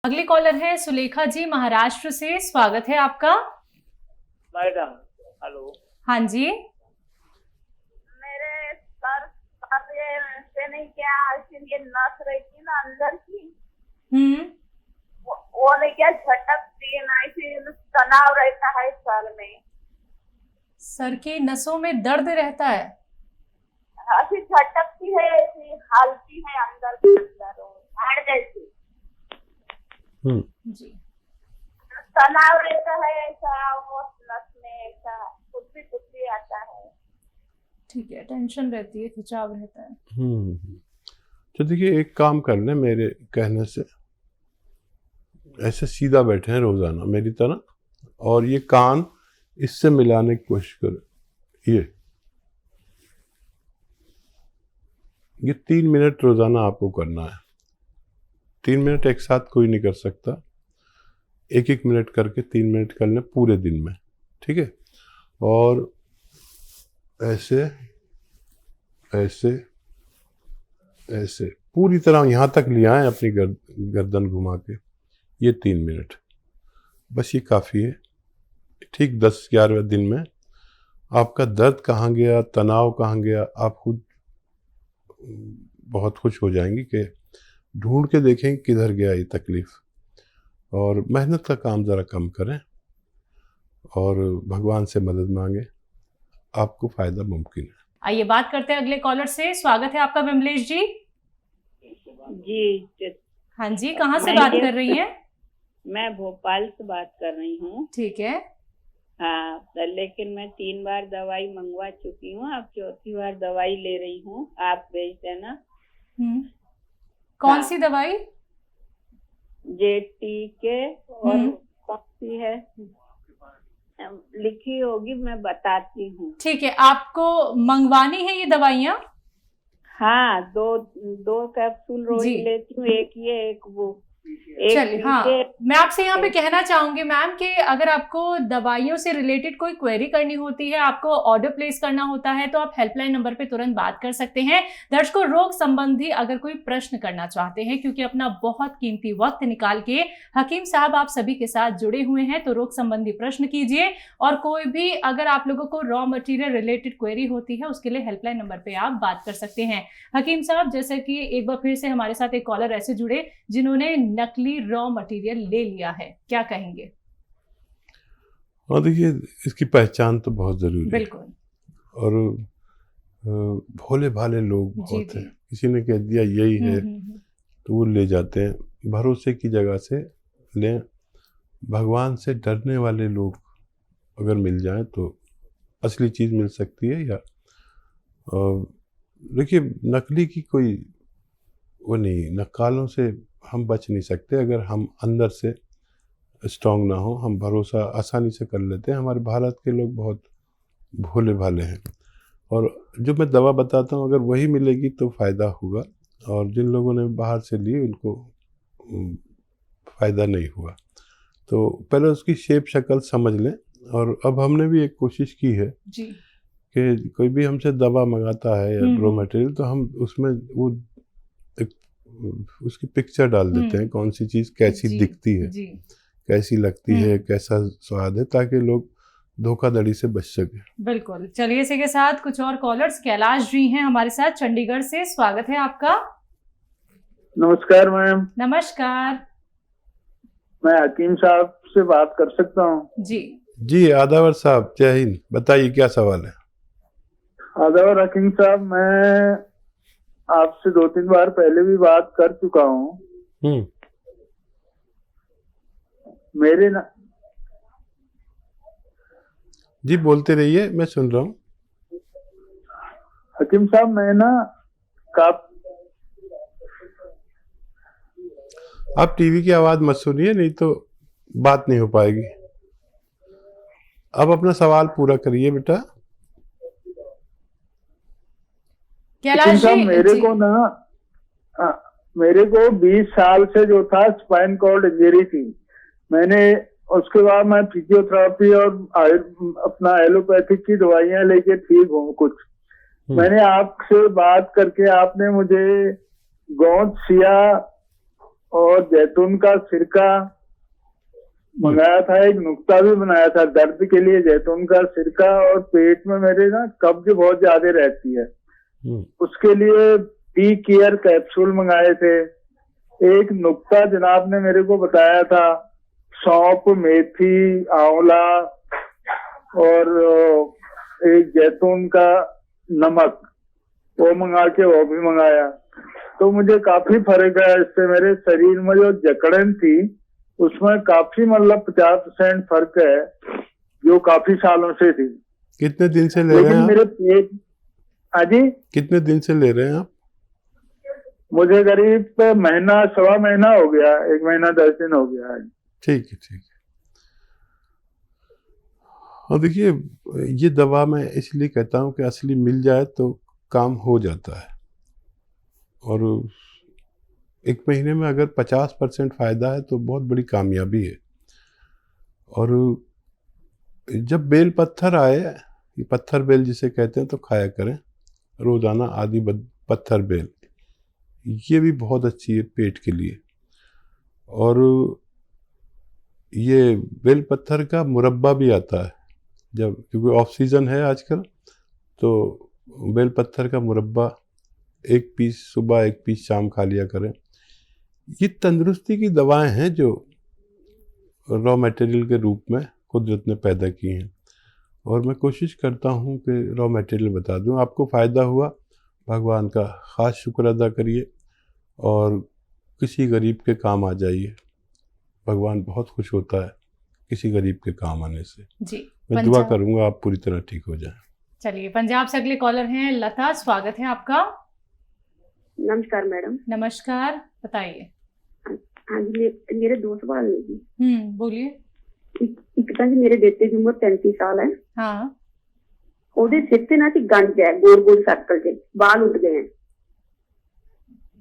अगली कॉलर है सुलेखा जी महाराष्ट्र से। स्वागत है आपका। Madam hello. हाँ जी। मेरे सर से नहीं क्या ये नस रही थी ना अंदर की, वो नहीं क्या झटकती है ना, इसी तनाव रहता है सर में। सर की नसों में दर्द रहता है। ऐसी झटकती है, ऐसी हालती है अंदर के अंदर हाड़ जैसी। जी। तनाव रहता है ऐसा, वो नस में ऐसा कुछ भी आता है। ठीक है, टेंशन रहती है, खिंचाव रहता है। तो देखिए, एक काम कर लें मेरे कहने से, ऐसे सीधा बैठे हैं रोजाना मेरी तरह, और ये कान इससे मिलाने की कोशिश करें। ये 3 मिनट रोजाना आपको करना है। 3 मिनट एक साथ कोई नहीं कर सकता, 1-1 मिनट करके 3 मिनट कर लें पूरे दिन में, ठीक है। और ऐसे ऐसे ऐसे पूरी तरह यहाँ तक लिया है, अपनी गर्दन घुमा के, ये 3 मिनट बस, ये काफ़ी है। ठीक 10-11वें दिन में आपका दर्द कहाँ गया, तनाव कहाँ गया, आप खुद बहुत खुश हो जाएंगी कि ढूंढ के देखें किधर गया ये तकलीफ। और मेहनत का काम ज़रा कम करें और भगवान से मदद मांगे, आपको फ़ायदा मुमकिन है। आइए बात करते हैं अगले कॉलर से। स्वागत है आपका विमलेश जी। जी हाँ जी, कहाँ से बात कर रही हैं? मैं भोपाल से बात कर रही हूँ। ठीक है। हाँ, लेकिन मैं 3 बार दवाई मंगवा चुकी हूँ, अब 4थी बार दवाई ले रही हूँ। आप भेज देना। कौन सी दवाई? JTK और कौन सी है लिखी होगी, मैं बताती हूँ। ठीक है, आपको मंगवानी है ये दवाइयाँ? हाँ, दो कैप्सूल रोज लेती हूँ, एक ये एक वो। चलिए, हाँ, मैं आपसे यहाँ पे कहना चाहूंगी मैम कि अगर आपको दवाइयों से रिलेटेड कोई क्वेरी करनी होती है, आपको ऑर्डर प्लेस करना होता है, तो आप हेल्पलाइन नंबर पे तुरंत बात कर सकते हैं। दर्शकों, रोग संबंधी अगर कोई प्रश्न करना चाहते हैं, क्योंकि अपना बहुत कीमती वक्त निकाल के हकीम साहब आप सभी के साथ जुड़े हुए हैं, तो रोग संबंधी प्रश्न कीजिए। और कोई भी अगर आप लोगों को रॉ मटेरियल रिलेटेड क्वेरी होती है, उसके लिए हेल्पलाइन नंबर पे आप बात कर सकते हैं। हकीम साहब, जैसे कि एक बार फिर से हमारे साथ एक कॉलर ऐसे जुड़े जिन्होंने नकली रॉ मटेरियल ले लिया है, क्या कहेंगे? और देखिए, इसकी पहचान तो बहुत जरूरी है। बिल्कुल। और भोले भाले लोग बहुत हैं, किसी ने कह दिया यही है तो वो ले जाते हैं। भरोसे की जगह से लें। भगवान से डरने वाले लोग अगर मिल जाएं तो असली चीज़ मिल सकती है। या देखिए, नकली की कोई वो नहीं, नक्कालों से हम बच नहीं सकते अगर हम अंदर से स्ट्रांग ना हो। हम भरोसा आसानी से कर लेते हैं। हमारे भारत के लोग बहुत भोले भाले हैं, और जो मैं दवा बताता हूँ अगर वही मिलेगी तो फ़ायदा होगा, और जिन लोगों ने बाहर से ली उनको फ़ायदा नहीं हुआ। तो पहले उसकी शेप शक्ल समझ लें। और अब हमने भी एक कोशिश की है जी कि कोई भी हमसे दवा मंगाता है या रॉ मटेरियल, तो हम उसमें वो उसकी पिक्चर डाल देते हैं, कौन सी चीज़ कैसी दिखती है, कैसी लगती है, कैसा स्वाद है, ताकि लोग धोखाधड़ी से बच सके। बिल्कुल। चलिए, इसी के साथ कुछ और कॉलर्स। कैलाश जी हैं हमारे साथ चंडीगढ़ से। स्वागत है आपका। नमस्कार मैम। नमस्कार। मैं हकीम साहब से बात कर सकता हूँ? जी आदावर साहब, जय हिंद। बताइए क्या सवाल है? आदावर हकीम साहब, मैं आपसे 2-3 बार पहले भी बात कर चुका हूँ। मेरे ना जी बोलते रहिए, मैं सुन रहा हूँ। हकीम साहब, मैं ना आप टीवी की आवाज मत सुनिए, नहीं तो बात नहीं हो पाएगी। अब अपना सवाल पूरा करिए बेटा। कैलाश जी, मेरे को 20 साल से जो था स्पाइन कॉर्ड इंजरी थी। मैंने उसके बाद मैं फिजियोथेरेपी और अपना एलोपैथिक की दवाइयां लेके ठीक हूँ कुछ। मैंने आपसे बात करके आपने मुझे गोंद सिया और जैतून का सिरका मंगाया था, एक नुक्ता भी बनाया था दर्द के लिए, जैतून का सिरका। और पेट में मेरे ना कब्ज बहुत ज्यादा रहती है, उसके लिए टी केयर कैप्सूल मंगाए थे। एक नुक्ता जनाब ने मेरे को बताया था, सौंफ, मेथी, आंवला और एक जैतून का नमक, वो मंगा के वो भी मंगाया। तो मुझे काफी फर्क है इससे। मेरे शरीर में जो जकड़न थी उसमें काफी मतलब 50% फर्क है, जो काफी सालों से थी। कितने दिन से ले रहे हैं आप? मेरे पेट, हाजी कितने दिन से ले रहे हैं आप? मुझे करीब महीना, 1.25 महीना हो गया, 1 महीना 10 दिन हो गया है। ठीक है, ठीक है। और देखिए, ये दवा मैं इसलिए कहता हूँ कि असली मिल जाए तो काम हो जाता है। और 1 महीने में अगर 50% फ़ायदा है तो बहुत बड़ी कामयाबी है। और जब बेल पत्थर आए, ये पत्थर बेल जिसे कहते हैं, तो खाया करें रोज़ाना आधी पत्थर बेल, ये भी बहुत अच्छी है पेट के लिए। और ये बेल पत्थर का मुरब्बा भी आता है, जब क्योंकि ऑफ सीज़न है आजकल, तो बेल पत्थर का मुरब्बा 1 पीस सुबह 1 पीस शाम खा लिया करें। ये तंदुरुस्ती की दवाएं हैं जो रॉ मटेरियल के रूप में कुदरत ने पैदा की हैं, और मैं कोशिश करता हूं कि रॉ मटेरियल बता दूं। आपको फ़ायदा हुआ, भगवान का ख़ास शुक्र अदा करिए और किसी गरीब के काम आ जाइए। भगवान बहुत खुश होता है किसी गरीब के काम आने से। जी, मैं दुआ करूंगा आप पूरी तरह ठीक हो जाएं। चलिए, पंजाब से अगले कॉलर हैं लता, स्वागत है आपका। नमस्कार मैडम। नमस्कार, बताइए। हाँ जी, मेरे 2 सवाल है जी। बोलिए। एक तो जी मेरे बेटे की उम्र 35 साल है। हाँ। ਉਹਦੇ सिर पे ना गंज है, गोल गोल सर्कल के बाल उठ गए हैं।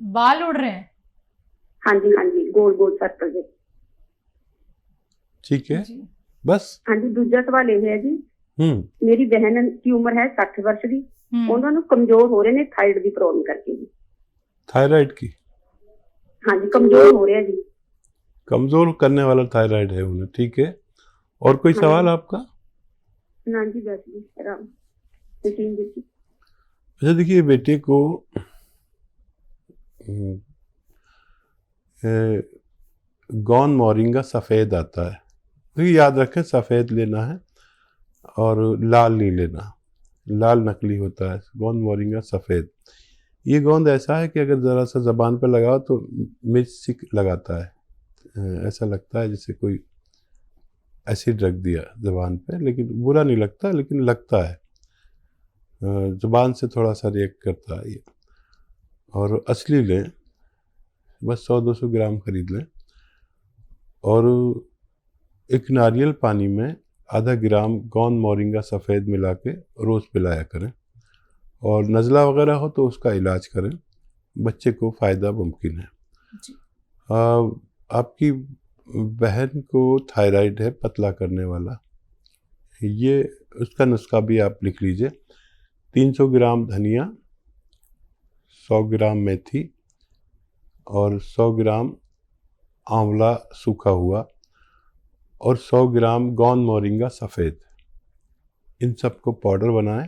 बाल उड़ रहे हैं? हाँ जी, गोल गोल सर्कल के। ठीक है, बस। हाँ जी, दूसरा सवाल ये है जी, मेरी बहन की उम्र है 60 वर्ष की, उन्होंने कमजोर हो रहे ने थायराइड की प्रॉब्लम करके जी। थायराइड की? हाँ जी, कमजोर हो रहे हैं जी। कमजोर करने वाला थायराइड है उन्हें, ठीक है। और कोई सवाल आपका? ना जी, बस जी। अच्छा, देखिए, बेटे को गौन मोरिंगा सफ़ेद आता है, तो याद रखें सफ़ेद लेना है और लाल नहीं लेना। लाल नकली होता है, गौन मोरिंगा सफ़ेद। ये गोंद ऐसा है कि अगर ज़रा सा ज़बान पर लगाओ तो मिर्च सी लगाता है, ऐसा लगता है जैसे कोई एसिड रख दिया ज़बान पे, लेकिन बुरा नहीं लगता, लेकिन लगता है, ज़बान से थोड़ा सा रिएक्ट करता है ये। और असली लें, बस 100-200 ग्राम खरीद लें और एक नारियल पानी में आधा ग्राम गौन मोरिंगा सफ़ेद मिला के रोज़ पिलाया करें। और नज़ला वगैरह हो तो उसका इलाज करें, बच्चे को फ़ायदा मुमकिन है। आपकी बहन को थायराइड है, पतला करने वाला, ये उसका नुस्खा भी आप लिख लीजिए। 300 ग्राम धनिया, 100 ग्राम मेथी और 100 ग्राम आंवला सूखा हुआ और 100 ग्राम गौन मोरिंगा सफ़ेद, इन सब को पाउडर बनाएं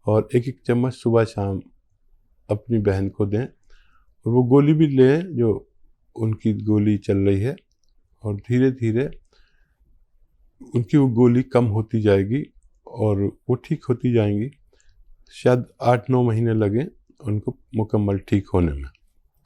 और 1-1 चम्मच सुबह शाम अपनी बहन को दें। और वो गोली भी लें जो उनकी गोली चल रही है, और धीरे धीरे उनकी वो गोली कम होती जाएगी और वो ठीक होती जाएंगी। शायद 8-9 महीने लगें उनको मुकम्मल ठीक होने में।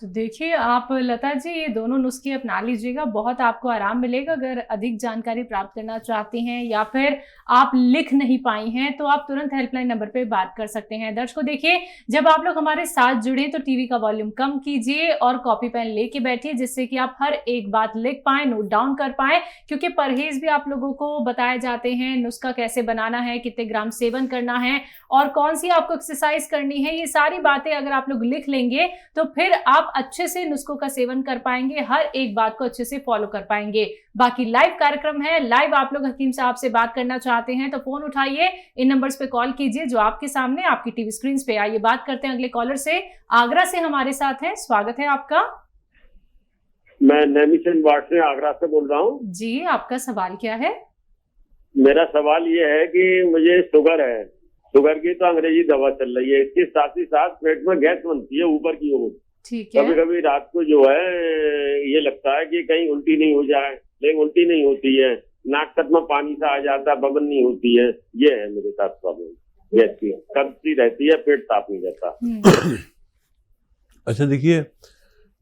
तो देखिए आप लता जी, ये दोनों नुस्खे अपना लीजिएगा, बहुत आपको आराम मिलेगा। अगर अधिक जानकारी प्राप्त करना चाहती हैं या फिर आप लिख नहीं पाई हैं तो आप तुरंत हेल्पलाइन नंबर पे बात कर सकते हैं। दर्शकों देखिए, जब आप लोग हमारे साथ जुड़े तो टीवी का वॉल्यूम कम कीजिए और कॉपी पेन लेके बैठिए, जिससे कि आप हर एक बात लिख पाएं, नोट डाउन कर पाएं, क्योंकि परहेज भी आप लोगों को बताए जाते हैं। नुस्खा कैसे बनाना है, कितने ग्राम सेवन करना है और कौन सी आपको एक्सरसाइज करनी है, ये सारी बातें अगर आप लोग लिख लेंगे तो फिर आप अच्छे से नुस्खों का सेवन कर पाएंगे, हर एक बात को अच्छे से फॉलो कर पाएंगे। बाकी लाइव कार्यक्रम है, लाइव आप लोग हकीम साहब से बात करना चाहते हैं तो फोन उठाइए, इन नंबर्स पे कॉल कीजिए जो आपके सामने आपकी टीवी स्क्रीन पे। आइए बात करते हैं अगले कॉलर से। आगरा से हमारे साथ हैं, स्वागत है आपका। मैं नैमिशन वार्ड से आगरा से बोल रहा हूँ जी। आपका सवाल क्या है? मेरा सवाल ये है कि मुझे शुगर है, शुगर की तो अंग्रेजी दवा चल रही है, इसके साथ ही साथ पेट में गैस बनती है ऊपर की ओर। ठीक है। कभी कभी रात को जो है ये लगता है कि कहीं उल्टी नहीं हो जाए, लेकिन उल्टी नहीं होती है, नाक तक में पानी सा आ जाता है, बबन नहीं होती है। ये है मेरे साथ प्रॉब्लम, गैस की कब्जी रहती है, पेट साफ नहीं रहता। अच्छा देखिए,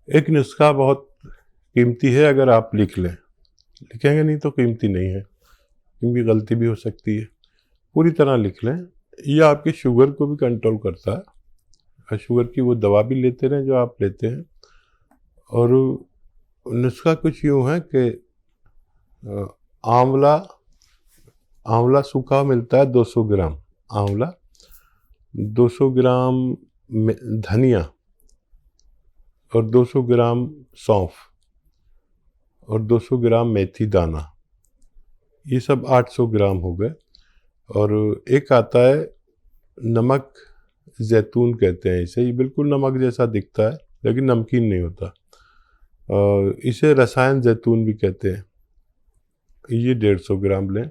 एक नुस्खा बहुत कीमती है, अगर आप लिख लें, लिखेंगे नहीं तो कीमती नहीं है, क्योंकि गलती भी हो सकती है। पूरी तरह लिख लें, ये आपके शुगर को भी कंट्रोल करता है, और शुगर की वो दवा भी लेते रहें जो आप लेते हैं। और नुस्खा कुछ यूँ है कि आंवला सूखा मिलता है 200 ग्राम आंवला, 200 ग्राम धनिया और 200 ग्राम सौंफ और 200 ग्राम मेथी दाना, ये सब 800 ग्राम हो गए। और एक आता है नमक जैतून कहते हैं इसे, ये बिल्कुल नमक जैसा दिखता है लेकिन नमकीन नहीं होता, इसे रसायन जैतून भी कहते हैं। ये 150 ग्राम लें,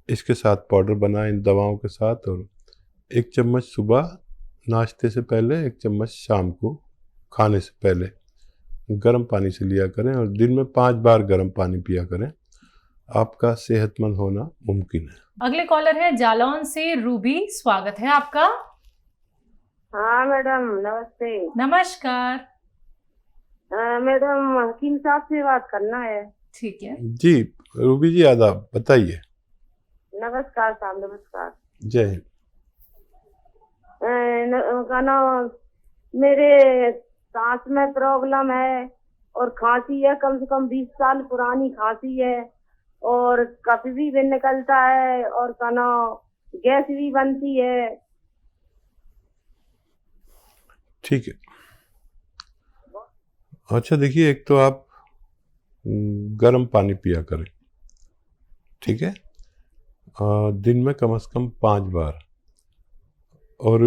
इसके साथ पाउडर बनाएं इन दवाओं के साथ, और 1 चम्मच सुबह नाश्ते से पहले, 1 चम्मच शाम को खाने से पहले गर्म पानी से लिया करें, और दिन में 5 बार गर्म पानी पिया करें। आपका सेहतमंद होना मुमकिन है। अगले कॉलर है जालौन से रूबी, स्वागत है आपका। हाँ मैडम, नमस्ते। नमस्कार। मैडम हकीम साहब से बात करना है। ठीक है जी रूबी जी, आदाब, बताइए। नमस्कार साहब, नमस्कार। जय हिंद। मेरे सांस में प्रॉब्लम है और खांसी है, कम से कम 20 साल पुरानी खांसी है, और कफ भी निकलता है, और गैस भी बनती है। ठीक है। अच्छा देखिए, एक तो आप गर्म पानी पिया करें, ठीक है, दिन में कम से कम 5 बार। और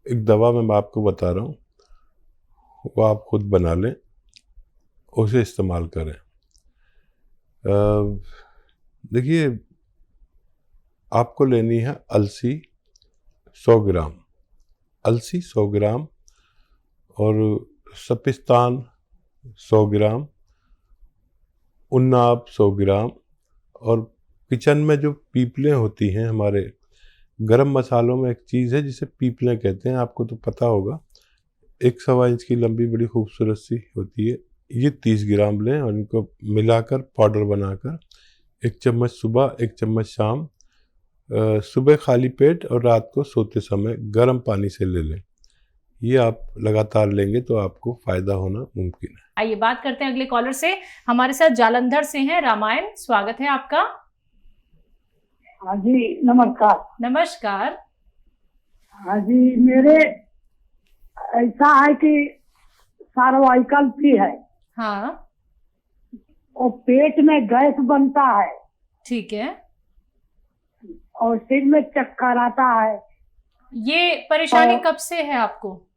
एक दवा मैं आपको बता रहा हूँ, वो आप खुद बना लें, उसे इस्तेमाल करें। देखिए, आपको लेनी है अलसी 100 ग्राम, अलसी 100 ग्राम, और सपिस्तान 100 ग्राम, उन्नाब 100 ग्राम, और किचन में जो पीपलें होती हैं हमारे गरम मसालों में, एक चीज़ है जिसे पीपलें कहते हैं, आपको तो पता होगा, 1 सवा इंच की लंबी बड़ी खूबसूरत सी होती है। ये 30 ग्राम लें और इनको मिलाकर पाउडर बनाकर 1 चम्मच सुबह, 1 चम्मच शाम, सुबह खाली पेट और रात को सोते समय गर्म पानी से ले लें। ये आप लगातार लेंगे तो आपको फायदा होना मुमकिन है। आइए बात करते हैं अगले कॉलर से। हमारे साथ जालंधर से हैं रामायण, स्वागत है आपका। हाँ जी, नमस्कार। नमस्कार। हाँ जी, मेरे ऐसा है कि सर्वाइकल भी है। हाँ। और पेट में गैस बनता है। ठीक है। और सिर में चक्कर आता है। ये परेशानी कब से है आपको?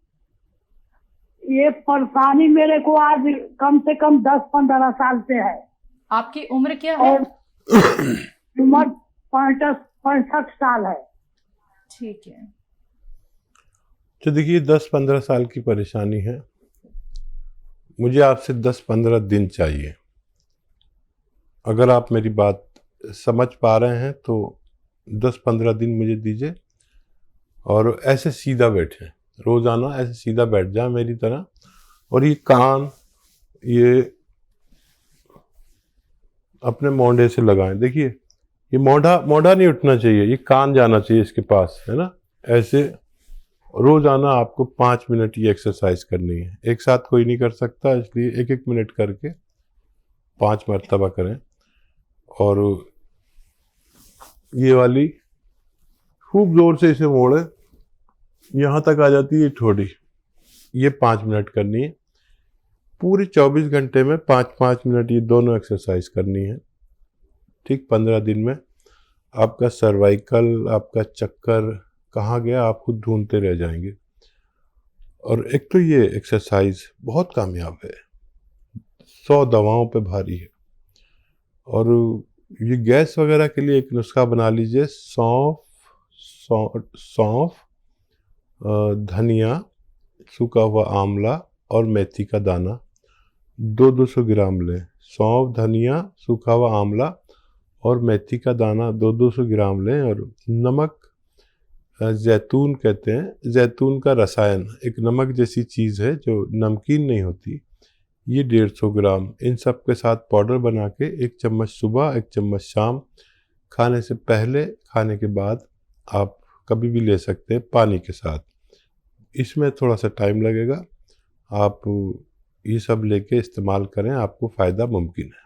ये परेशानी मेरे को आज कम से कम 10-15 साल से है। आपकी उम्र क्या है? उम्र 65 साल है। ठीक है। तो देखिए, 10-15 साल की परेशानी है, मुझे आपसे 10-15 दिन चाहिए। अगर आप मेरी बात समझ पा रहे हैं तो 10-15 दिन मुझे दीजिए, और ऐसे सीधा बैठें, रोज़ाना ऐसे सीधा बैठ जाए मेरी तरह, और ये कान ये अपने मोंढे से लगाएं। देखिए, ये मोंढा नहीं उठना चाहिए, ये कान जाना चाहिए इसके पास, है ना। ऐसे रोज़ाना आपको 5 मिनट ये एक्सरसाइज करनी है। एक साथ कोई नहीं कर सकता, इसलिए 1-1 मिनट करके 5 मरतबा करें। और ये वाली खूब ज़ोर से इसे मोड़ें, यहाँ तक आ जाती है ठोड़ी, ये 5 मिनट करनी है। पूरे 24 घंटे में 5-5 मिनट ये दोनों एक्सरसाइज करनी है। ठीक 15 दिन में आपका सर्वाइकल, आपका चक्कर कहाँ गया आप खुद ढूंढते रह जाएंगे। और एक तो ये एक्सरसाइज बहुत कामयाब है, 100 दवाओं पे भारी है। और ये गैस वगैरह के लिए एक नुस्खा बना लीजिए, सौंफ, धनिया, सूखा हुआ आंवला और मेथी का दाना 200 ग्राम लें। सौंफ, धनिया, सूखा हुआ आंवला और मेथी का दाना 200 ग्राम लें। और नमक, जैतून कहते हैं, जैतून का रसायन, एक नमक जैसी चीज़ है जो नमकीन नहीं होती, ये 150 ग्राम। इन सब के साथ पाउडर बना के 1 चम्मच सुबह, 1 चम्मच शाम, खाने से पहले, खाने के बाद आप कभी भी ले सकते हैं पानी के साथ। इसमें थोड़ा सा टाइम लगेगा, आप ये सब लेके इस्तेमाल करें, आपको फ़ायदा मुमकिन है।